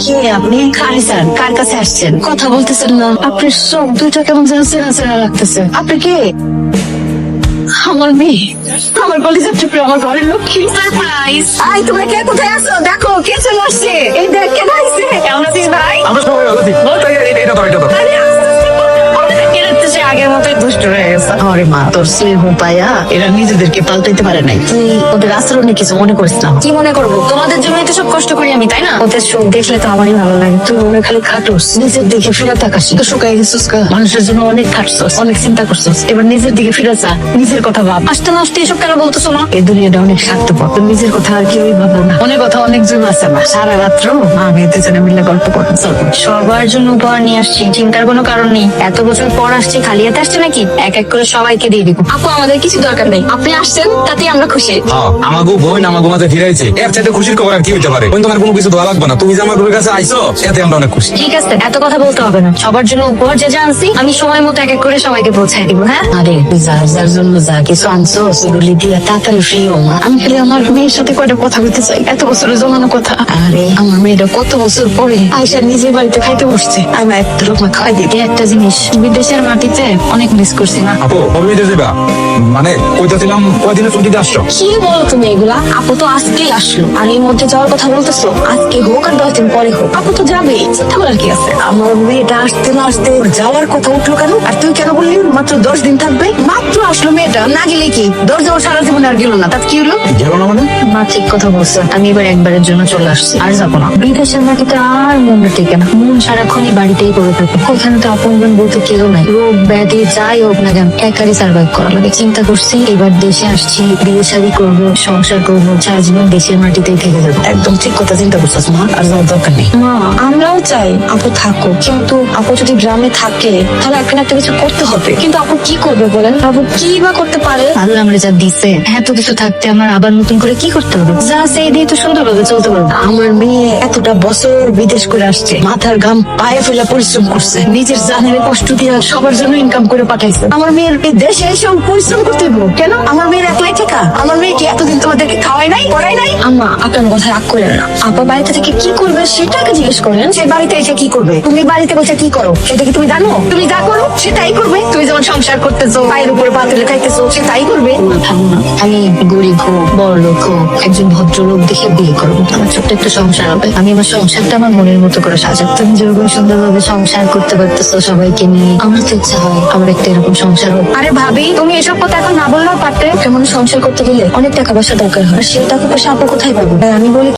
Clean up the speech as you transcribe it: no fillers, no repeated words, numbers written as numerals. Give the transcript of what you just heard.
কে আপনি? কারে স্যার, কার কাছে আসছেন? কথা বলতেছেন না, আপনার সব দুইটা কেমন যেন চেনা চেনা লাগতেছে। আপনি কে? আমার মেয়ে, আমার কলেজের টুকরো, আমার ঘরের লক্ষ্মী। সারপ্রাইজ! আই তোমরা কে কোথায় আছো? দেখো কে চলে আসছে। এই দেখ কে আসছে। কেমন আছিস ভাই? আমরা সবাই ভালো আছি। এটা তো আরে এরা তো সে আগের মতোই দুষ্ট হয়ে গেছে। আরে মা, তোর স্নেহ পায়া এরা নিজেদেরকে পাল্টাইতে পারে নাই। তুই ওদের আচরণে কিছু মনে করিস না। কি মনে করবো? তোমাদের জন্যই তো সব কষ্ট করি আমি, তাই না? ওদের সুখ দেখলে তো আমারই ভালো লাগে। তুই মনে খালি খাটোস, নিজের দিকে ফিরে তাকাস। তো শুকাই গেছিস কা? মানুষের জন্য অনেক খাটছস, অনেক চিন্তা করছস। এবার নিজের দিকে ফিরে যা, নিজের কথা ভাব। আসতে না আসতে এসব কেন বলতেছো না? এই দুনিয়াটা অনেক স্বার্থপর, তোর নিজের কথা আর কেউই ভাবো না। অনেক কথা অনেকজন আছে না, সারা রাত্র মা মেয়ে দুজনে মিলে গল্প করতে। সবার জন্য উপহার নিয়ে আসছি, চিন্তার কোনো কারণ নেই। এত বছর পর আসছি, খালি হাতে আসছে নাকি? এক এক করে সবাইকে দিয়ে দিব। আপু আমাদের কিছু দরকার নেই, আপনি আসছেন তাতেই আমরা খুশি। আমাগো বোন আমাগো মাঝে ফিরাইছে, এর চাইতে খুশির খবর আর কি হইতে পারে? তোমার কোনো কিছু দেওয়া লাগবে না, তুমি যে আমার বোনের কাছে আইছো এতে আমরা অনেক খুশি। ঠিক আছে, এত কথা বলতে হবে না। সবার জন্য উপহার যে যা আনছি আমি সময় মতো এক এক করে সবাইকে পৌঁছাই দিব। হ্যাঁ, আরে যার যার জন্য যা কিছু আনছো সেগুলি দিয়ে তাড়াতাড়ি ফ্রি হও মা। আমি খালি আমার মেয়ের সাথে কয়টা কথা বলতে চাই, এত বছরের জমানো কথা। আরে আমার মেয়েটা কত বছর পরে আয়সা নিজের বাড়িতে খাইতে বসছে, আমি একটা লোক খাওয়াই দিই। একটা জিনিস বিদেশের মাটিতে অনেক মিস করছি না। আপু কবে যাবা? মানে কইতাছিলাম কয়দিনের ছুটিতে আসছো? কি বলো তুমি এগুলা? আপু তো আজকেই আসলো, আর এর মধ্যে যাওয়ার কথা বলতেছো? আজকে হোক আর 10 দিন পরে হোক, আপু তো যাবে, চিন্তা করার কি আছে? আমার মেয়েটা আসতে না আসতে ওর যাওয়ার কথা উঠলো কেন? আর তুই কেন বললি মাত্র 10 দিন থাকবে? মাত্র আসলো মেয়েটা, না গেলে কি 10 যাওয়ার সারা জীবন আর গেল না, তার কি হলো? গেল না মানে? মা ঠিক কথা বলছে, আমি এবার একবারের জন্য চলে আসছি, আর যাবো না। বিদেশের মাটিতে আর মনটা টেকে না, মন সারাক্ষণই বাড়িতেই করে থাকে। ওখানে তো আপনজন বলতে কেউ নাই, রোগ ব্যাধি যাই হোক না কেন একারই সার্ভাইভ করা লাগে। চিন্তা করছি এবার দেশে আসছি, বিয়ে শাদী করবো, সংসার করবো, সারা জীবন দেশের মাটিতেই থেকে যাবো। একদম ঠিক কথা চিন্তা করছিস মা, আর যাওয়ার দরকার নেই। মা আমরাও চাই আপু থাকো, কিন্তু আপু যদি গ্রামে থাকে তাহলে একটা না একটা কিছু করতে হবে। কিন্তু আপু কি করবে বলেন? আপু কি বা করতে পারে? আল্লাহ আমরা যা দিছে এত কিছু থাকতে আমার আবার নতুন করে কি করতে হবে? যা সেই দিয়ে তো সুন্দরভাবে চলতে পারবো। আমার মেয়ে এতটা বছর বিদেশ করে আসছে, মাথার ঘাম পায়ে ফেলা পরিশ্রম করছে, নিজের জানের কষ্ট দিয়ে সবার জন্য ইনকাম করে পাঠাইছে। আমার মেয়ের এই দেশে এসে পরিশ্রম করতে হবে কেন? আমার মেয়ের একলাই টাকা? আমার মেয়ে কি এতদিন তোমাদেরকে খাওয়াই নাই, পড়াই নাই? আম্মা আপনার কথা রাগ করেন না, আপা বাড়িতে থেকে কি করবে সেটাকে জিজ্ঞেস করেন। সে বাড়িতে এসে কি করবে? তুমি বাড়িতে বসে কি করো সেটা কি তুমি জানো? তুমি যা করো সেটাই করবে। তুমি যেমন সংসার করতেছো, পায়ের উপরে পা তুলে খাইতেছো, সেটাই করবে। আমি গরিব হোক বড় লোক হোক, একজন ভদ্রলোক দেখে বিয়ে করবো, আমার ছোট্ট একটা সংসার হবে। আমি আমার সংসারটা আমার মনের মতো করে সাজাবো। তুমি যেরকম সুন্দরভাবে সংসার করতে পারতেছো সবাইকে নিয়ে, আমার তো ইচ্ছা হয় আমার একটা এরকম সংসার হোক। আরে ভাবি তুমি এসব কথা এখন না বললেও পারতে। কেমন সংসার করতে গেলে অনেক টাকা পয়সা দরকার হয়, আর সেই টাকা পয়সা আপু কোথায় পাবো? আমি বলি